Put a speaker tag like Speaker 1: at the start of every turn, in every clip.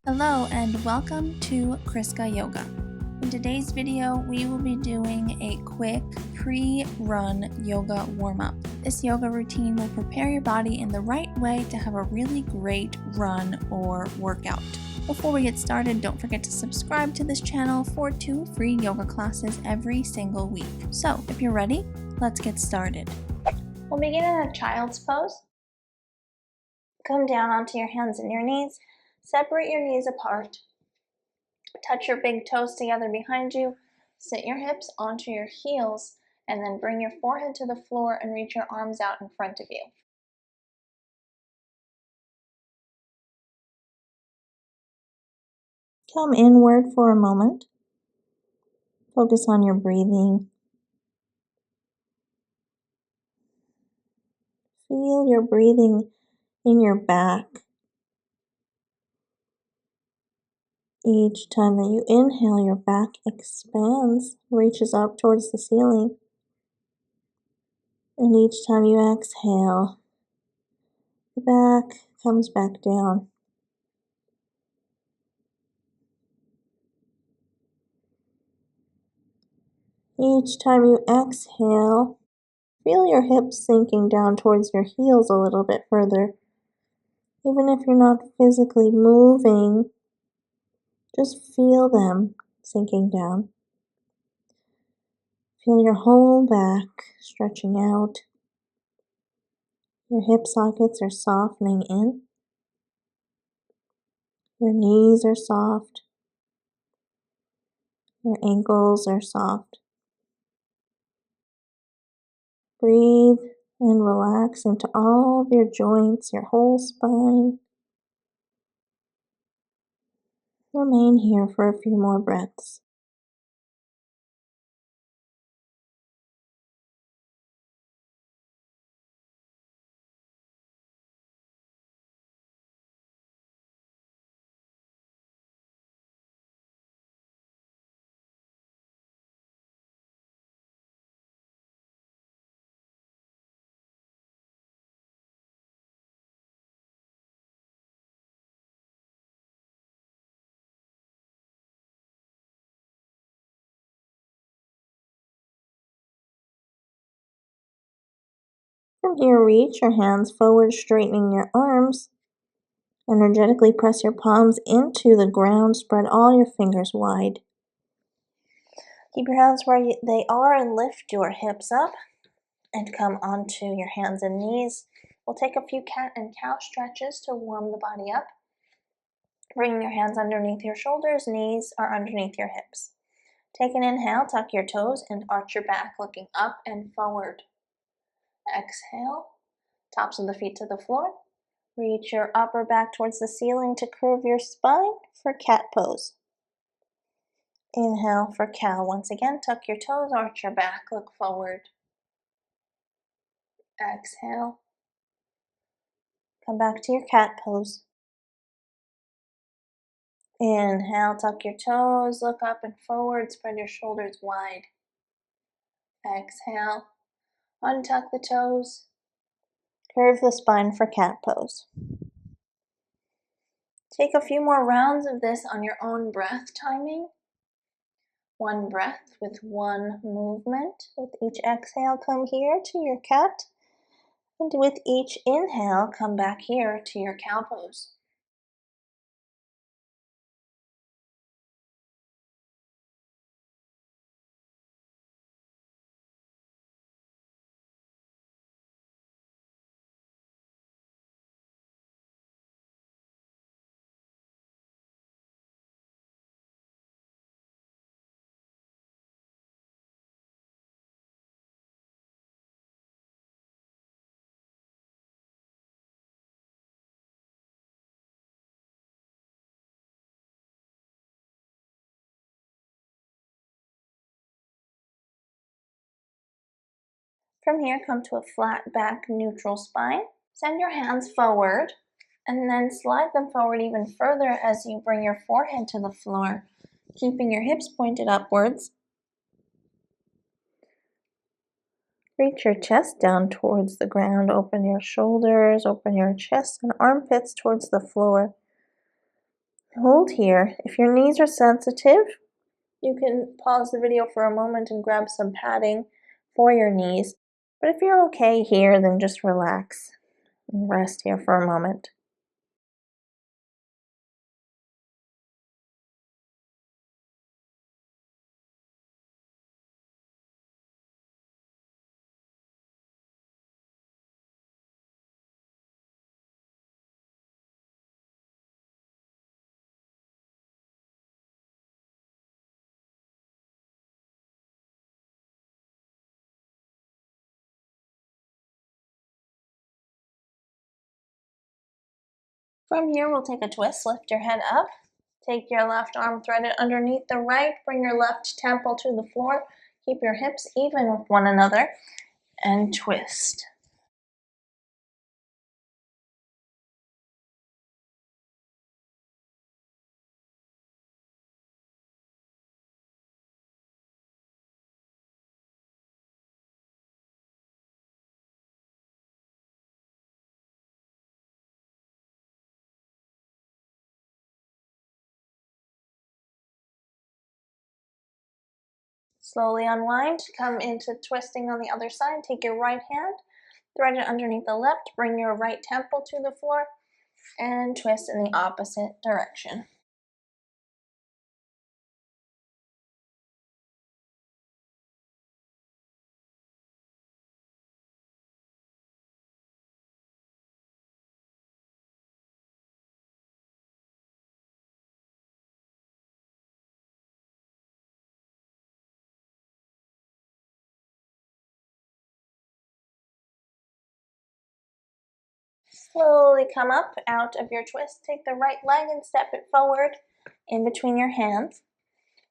Speaker 1: Hello and welcome to ChriskaYoga. In today's video, we will be doing a quick pre-run yoga warm-up. This yoga routine will prepare your body in the right way to have a really great run or workout. Before we get started, don't forget to subscribe to this channel for 2 free yoga classes every single week. So, if you're ready, let's get started. We'll begin in a child's pose. Come down onto your hands and your knees. Separate your knees apart. Touch your big toes together behind you. Sit your hips onto your heels and then bring your forehead to the floor and reach your arms out in front of you. Come inward for a moment. Focus on your breathing. Feel your breathing in your back. Each time that you inhale, your back expands, reaches up towards the ceiling. And each time you exhale, the back comes back down. Each time you exhale, feel your hips sinking down towards your heels a little bit further. Even if you're not physically moving, just feel them sinking down. Feel your whole back stretching out. Your hip sockets are softening in. Your knees are soft. Your ankles are soft. Breathe and relax into all of your joints, your whole spine. Remain here for a few more breaths. From here, reach your hands forward, straightening your arms. Energetically press your palms into the ground. Spread all your fingers wide. Keep your hands where they are and lift your hips up and come onto your hands and knees. We'll take a few cat and cow stretches to warm the body up. Bringing your hands underneath your shoulders, knees are underneath your hips. Take an inhale, tuck your toes and arch your back, looking up and forward. Exhale, tops of the feet to the floor. Reach your upper back towards the ceiling to curve your spine for cat pose. Inhale for cow. Once again, tuck your toes, arch your back, look forward. Exhale. Come back to your cat pose. Inhale, tuck your toes, look up and forward, spread your shoulders wide. Exhale, untuck the toes, curve the spine for cat pose. Take a few more rounds of this on your own breath timing. 1 breath with 1 movement. With each exhale, come here to your cat. And with each inhale, come back here to your cow pose. From here, come to a flat back, neutral spine. Send your hands forward and then slide them forward even further as you bring your forehead to the floor, keeping your hips pointed upwards. Reach your chest down towards the ground. Open your shoulders, open your chest and armpits towards the floor. Hold here. If your knees are sensitive, you can pause the video for a moment and grab some padding for your knees. But if you're okay here, then just relax and rest here for a moment. From here, we'll take a twist. Lift your head up. Take your left arm, thread it underneath the right. Bring your left temple to the floor. Keep your hips even with one another and twist. Slowly unwind. Come into twisting on the other side. Take your right hand, thread it underneath the left. Bring your right temple to the floor and twist in the opposite direction. Slowly come up out of your twist. Take the right leg and step it forward in between your hands.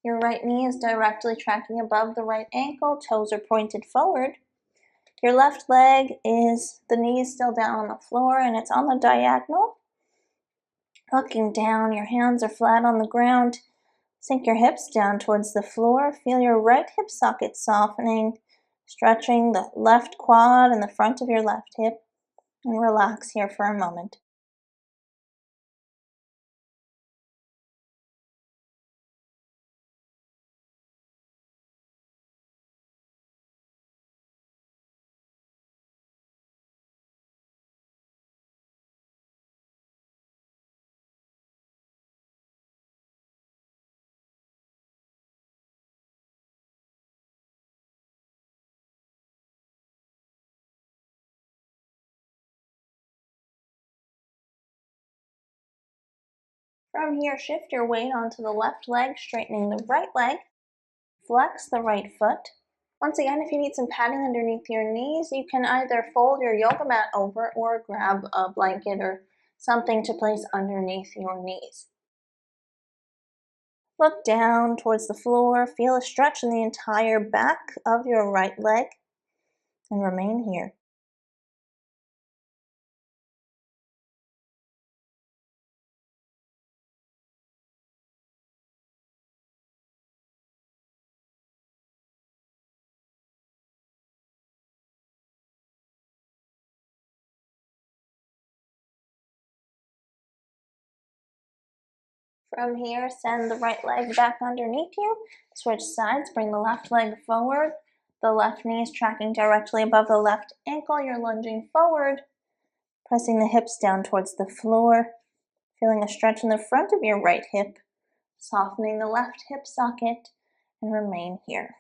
Speaker 1: Your right knee is directly tracking above the right ankle. Toes are pointed forward. Your left leg the knee is still down on the floor and it's on the diagonal. Looking down, your hands are flat on the ground. Sink your hips down towards the floor. Feel your right hip socket softening, stretching the left quad and the front of your left hip, and relax here for a moment. From here, shift your weight onto the left leg, straightening the right leg. Flex the right foot. Once again, if you need some padding underneath your knees, you can either fold your yoga mat over or grab a blanket or something to place underneath your knees. Look down towards the floor. Feel a stretch in the entire back of your right leg and remain here. From here, send the right leg back underneath you. Switch sides, bring the left leg forward. The left knee is tracking directly above the left ankle. You're lunging forward, pressing the hips down towards the floor. Feeling a stretch in the front of your right hip, softening the left hip socket, and remain here.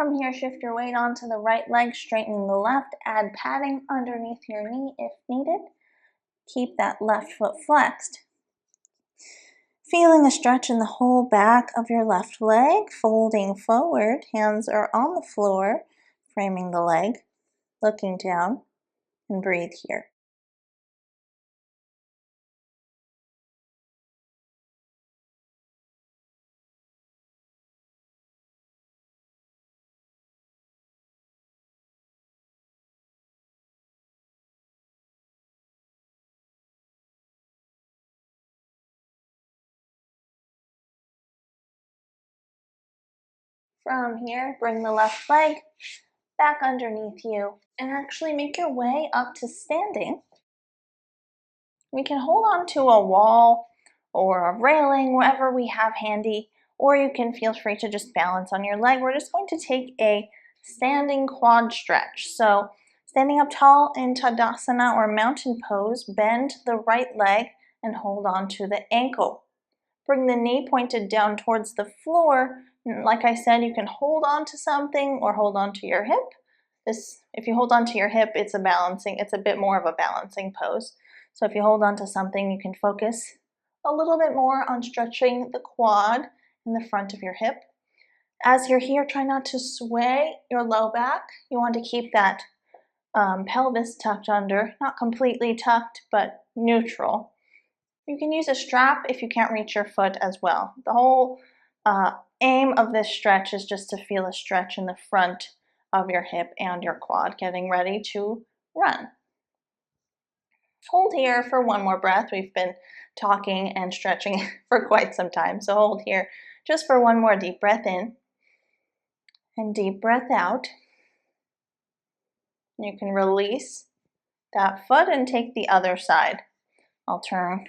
Speaker 1: From here, shift your weight onto the right leg, straightening the left. Add padding underneath your knee if needed. Keep that left foot flexed. Feeling a stretch in the whole back of your left leg, folding forward. Hands are on the floor, framing the leg, looking down, and breathe here. From here, bring the left leg back underneath you and actually make your way up to standing. We can hold on to a wall or a railing, whatever we have handy, or you can feel free to just balance on your leg. We're just going to take a standing quad stretch. So standing up tall in Tadasana or mountain pose, bend the right leg and hold on to the ankle. Bring the knee pointed down towards the floor. Like I said, you can hold on to something or hold on to your hip. If you hold on to your hip, it's a bit more of a balancing pose. So if you hold on to something, you can focus a little bit more on stretching the quad in the front of your hip. As you're here, try not to sway your low back. You want to keep that pelvis tucked under, not completely tucked, but neutral. You can use a strap if you can't reach your foot as well. The whole aim of this stretch is just to feel a stretch in the front of your hip and your quad, getting ready to run. Hold here for one more breath. We've been talking and stretching for quite some time, so hold here just for one more deep breath in and deep breath out. You can release that foot and take the other side. I'll turn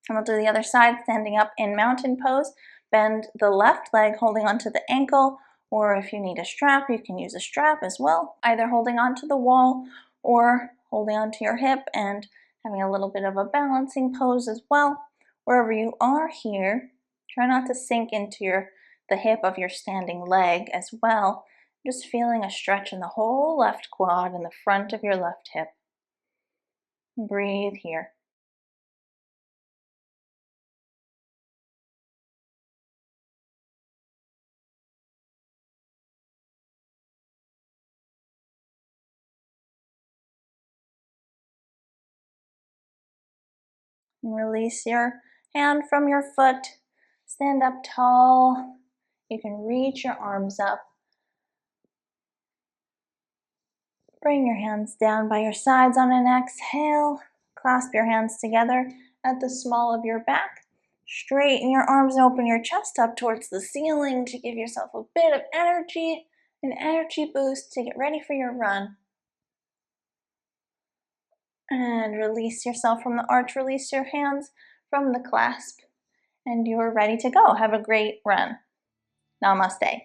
Speaker 1: and we'll do the other side, standing up in mountain pose. Bend the left leg, holding onto the ankle, or if you need a strap, you can use a strap as well, either holding onto the wall or holding onto your hip and having a little bit of a balancing pose as well. Wherever you are here, try not to sink into the hip of your standing leg as well. Just feeling a stretch in the whole left quad and the front of your left hip. Breathe here. And release your hand from your foot. Stand up tall. You can reach your arms up. Bring your hands down by your sides on an exhale. Clasp your hands together at the small of your back. Straighten your arms and open your chest up towards the ceiling to give yourself a bit of energy, an energy boost to get ready for your run. And release yourself from the arch. Release your hands from the clasp. And you're ready to go. Have a great run. Namaste.